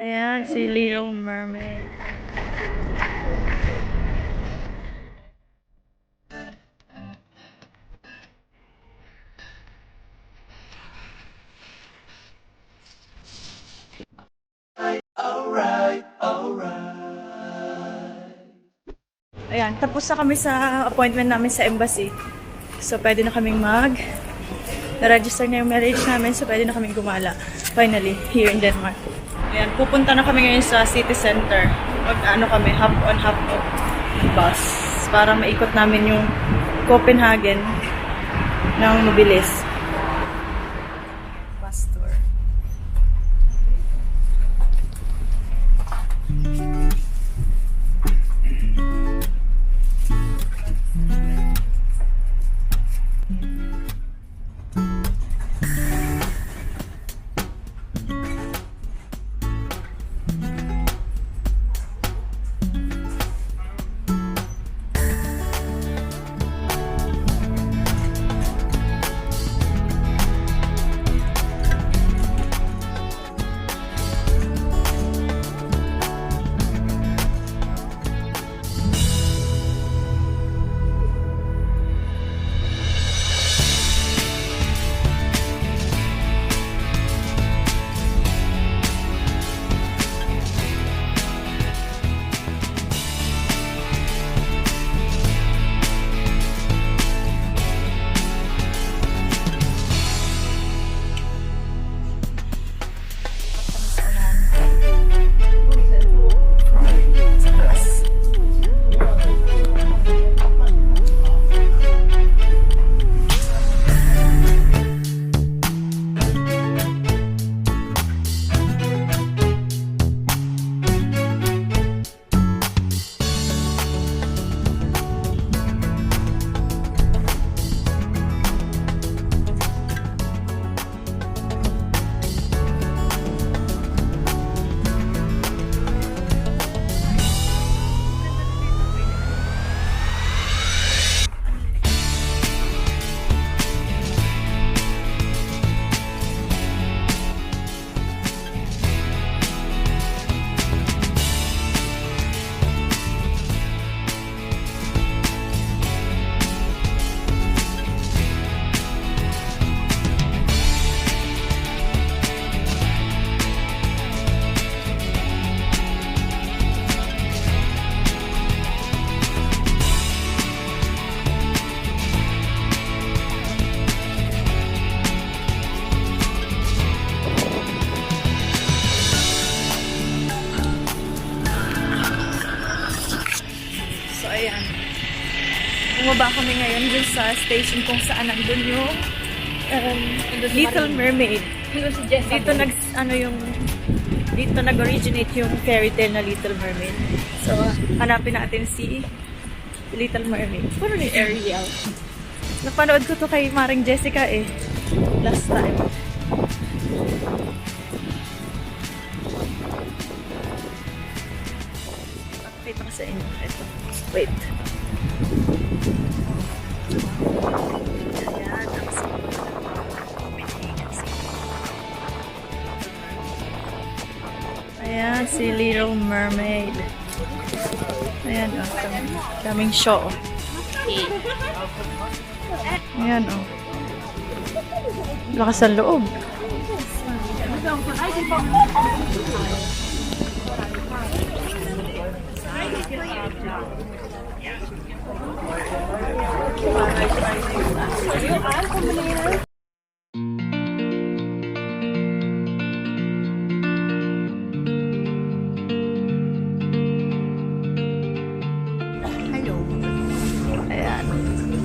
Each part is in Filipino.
Ayan, si Little Mermaid. Ayan, tapos na kami sa appointment namin sa embassy. So, pwede na kaming na-register na yung marriage namin, so pwede na kaming gumala. Finally, here in Denmark. Ayan, pupunta na kami ngayon sa city center. Mag-ano kami, hop on, hop off ng bus. Para maikot namin yung Copenhagen ng mabilis. Bus tour. Bumaba kami ngayon dun sa station kung saan nandun yung Little Mermaid. Dito nag-originate yung fairy tale na Little Mermaid. So, hanapin natin si Little Mermaid. Puro ni Ariel. Napanood ko to kay Maring Jessica last time. Pakita ko sa inyo. Ito. Wait. Ayan, si Little Mermaid. Ayan, daming show. Ayan, lakas ang loob.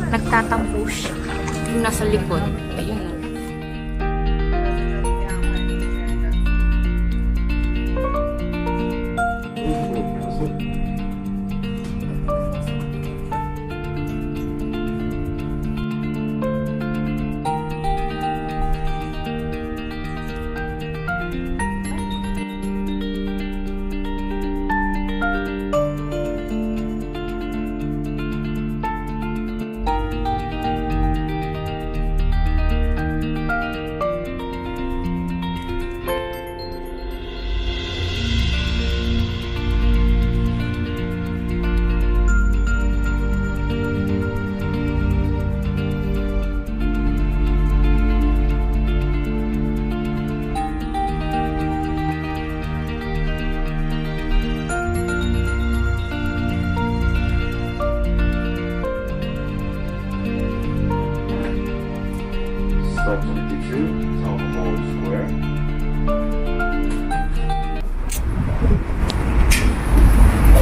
Nagtatampo siya. Yung nasa likod. Ayun.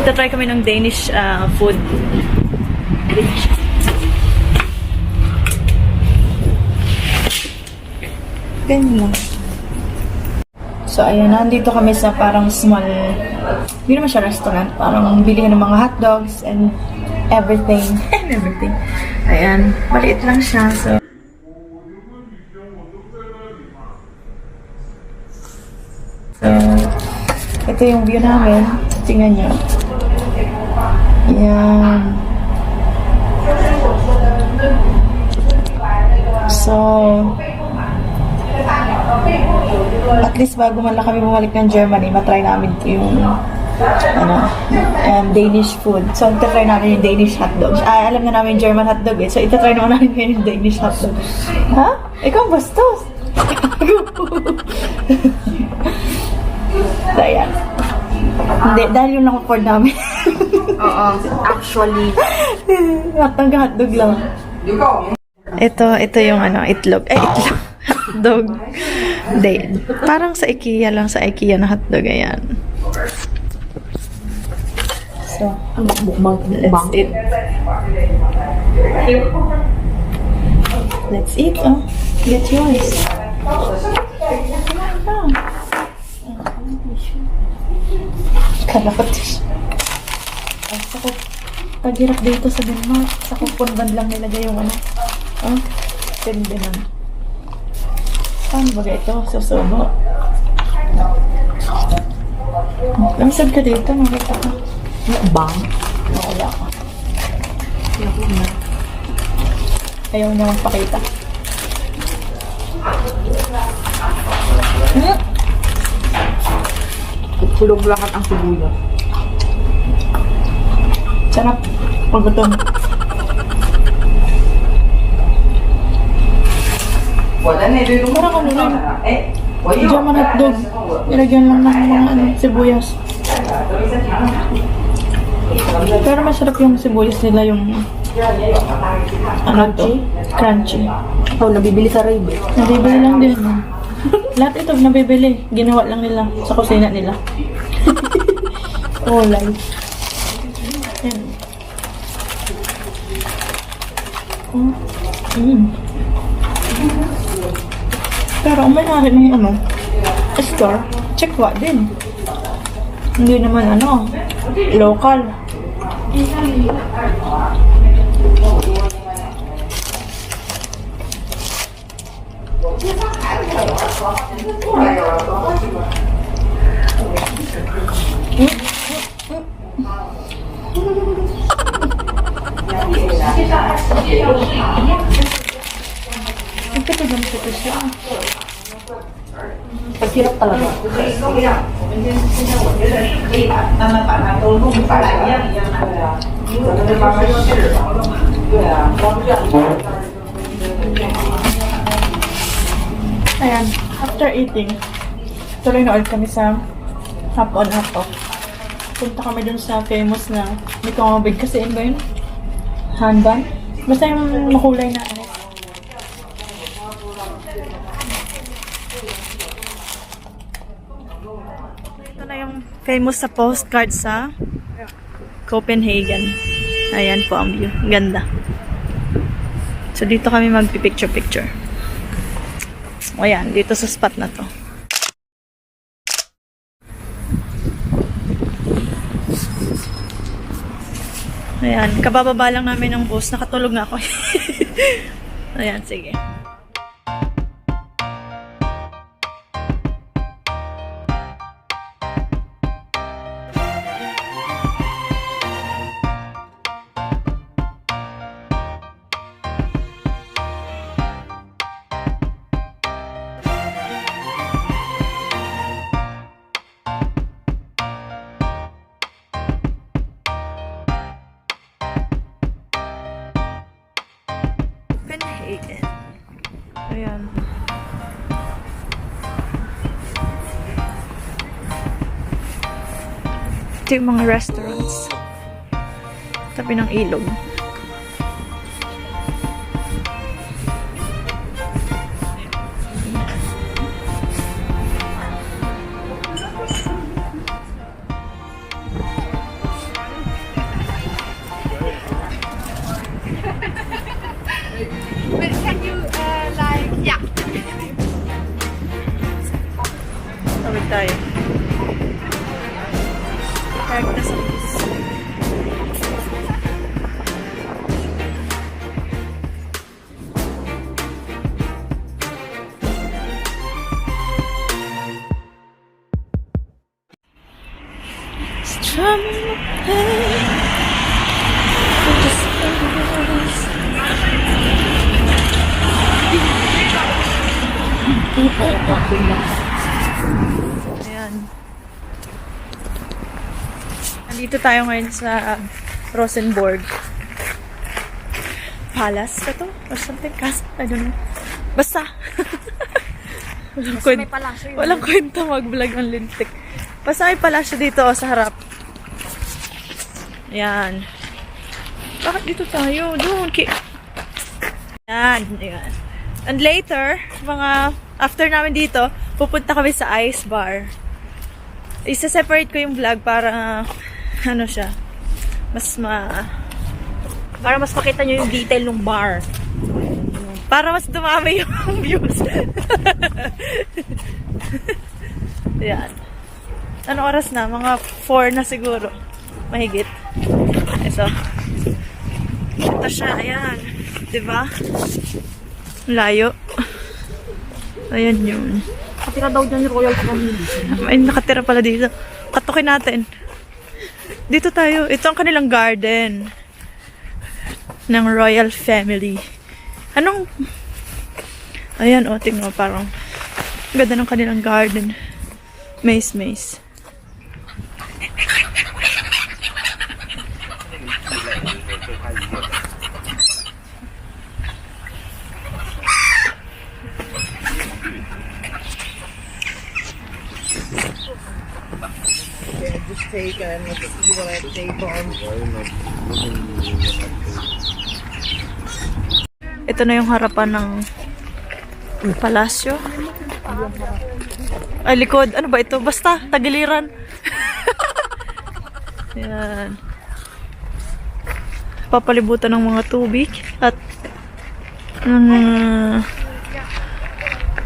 Tatry kami ng Danish food. Ganyan lang. So, ayan, nandito kami sa parang small, hindi naman siya restaurant, parang bilihan ng mga hotdogs and everything. And everything. Ayan, maliit lang siya. So, ito yung view namin. Tingnan nyo. Ayan. So, at least bago man lang kami bumalik ng Germany, matry namin yung Danish food. So, itatry namin yung Danish hotdog. Alam na namin yung German hotdog eh. So, itatry naman namin ngayon yung Danish hotdog. Ha? Ikaw bastos! So, ayan. Hindi, dahil yun lang afford namin. Oo, actually. Hotdog lang. Ito yung itlog. Itlog. Hotdog. Hindi. Parang sa IKEA lang. Sa IKEA na hotdog. Ayan. So, let's eat. Let's eat. Oh, get yours. Kalapot. Ay, sako. Paghirap dito sa Denmark. Sa kupunban lang nilagay yung Oh, pindi naman. Paano ba ito? Susubo. Lamsad ka dito. Makita ka. Bang? Wala ka. Ayaw niya magpakita. Tulog lahat ang sibuyas. Sarap. Paggutom. Parang rin. German hotdog. Nilagyan lang ng mga sibuyas. Pero masarap yung sibuyas nila yung crunchy. Oh, nabibili sa Rave. Nabibili lang din. Lahat ito nabibili. Ginawa lang nila sa kusina nila. Oh, live. Yan. Pero may hari ng store, chekwa din. Hindi naman local. Nagkatagan ko siya. Paghirap talaga. Ayan, after eating, tuloy na ulit kami sa hop on hop off. Punta kami dun sa famous na may kumabig kasi ba yun? Hanban? Basta yung makulay na Ito na yung famous sa postcard sa Copenhagen. Ayan po ang view. Ganda. So dito kami magpipicture-picture. O yan, dito sa spot na to. Ayan, kabababa lang namin ng bus. Nakatulog na ako. Ayan, sige. Copenhagen. Ayan. Ito yung mga restaurants. Tabi ng ilog. strumming the pain. Just ayan. Nandito tayo ngayon sa Rosenborg Palace ba to? Or something? Castle? I don't know. Basta. Walang kwenta mag-vlog ng lintik. Basta may palasyo dito sa harap. Ayan. Bakit dito tayo? Doon. Ayan. Ayan. And later, after namin dito, pupunta kami sa ice bar. Isa-separate ko yung vlog para siya, para mas makita nyo yung detail ng bar. Para mas dumami yung views. Ayan. Ano oras na? Mga 4 na siguro. Mahigit. Ito siya. Ayan. Diba? Layo. Ayan yun. Nakatira daw dyan yung Royal Family. Ay, nakatira pala dito. Katukin natin. Dito tayo. Ito ang kanilang garden ng Royal Family. Ayan, tingnan mo, parang ganda ng kanilang garden. Maze. Just take and let's see what I take on. Ito na yung harapan ng palasyo. Ay, likod. Ano ba ito? Basta, tagiliran. Yan. Papalibutan ng mga tubig at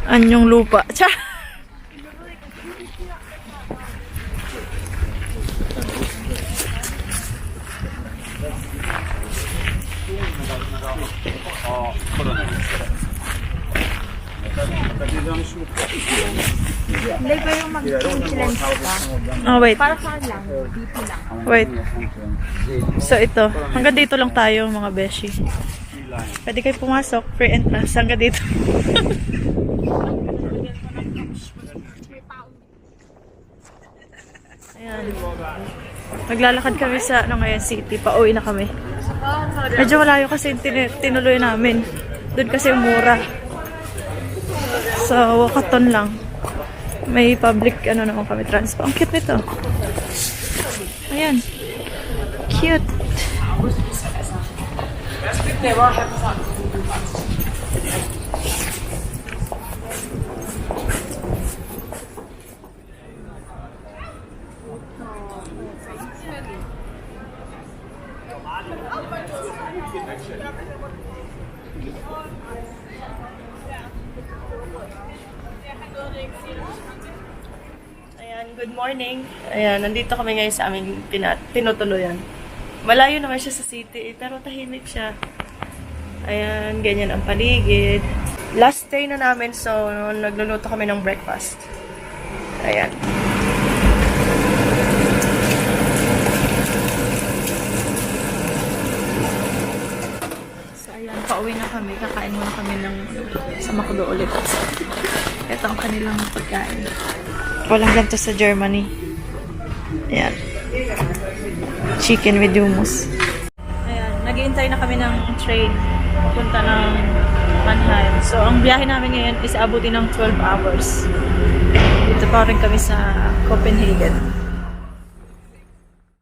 anyong lupa. Tsa! Hindi ba yung mag-influence ka? Oh, wait. Para saan lang? Dito lang. Wait. So, ito. Hanggang dito lang tayo, mga beshi. Pwede kayo pumasok. Free entrance. Hanggang dito. Ayan. Maglalakad kami sa Ngayon City. Pauwi na kami. Medyo malayo kasi tinuloy namin. Doon kasi mura. So, Wakaton lang. May public, naman kami, transport. Ang cute nito. Ayan. Cute. Ayan, good morning. Ayan, nandito kami ngayon sa aming tinutuluyan. Malayo naman siya sa city, pero tahimik siya. Ayan, ganyan ang paligid. Last day na namin, so nagluluto kami ng breakfast. Ayan. So, ayan, pauwi na kami. Kakain muna kami sa McDo ulit. Ito ang kanilang pagkain. Walang ganito sa Germany. Ayan. Chicken with hummus. Ayan. Nag-iintay na kami ng train. Papunta ng Mannheim. So, ang biyahe namin ngayon is abutin ng 12 hours. Dito pa rin kami sa Copenhagen.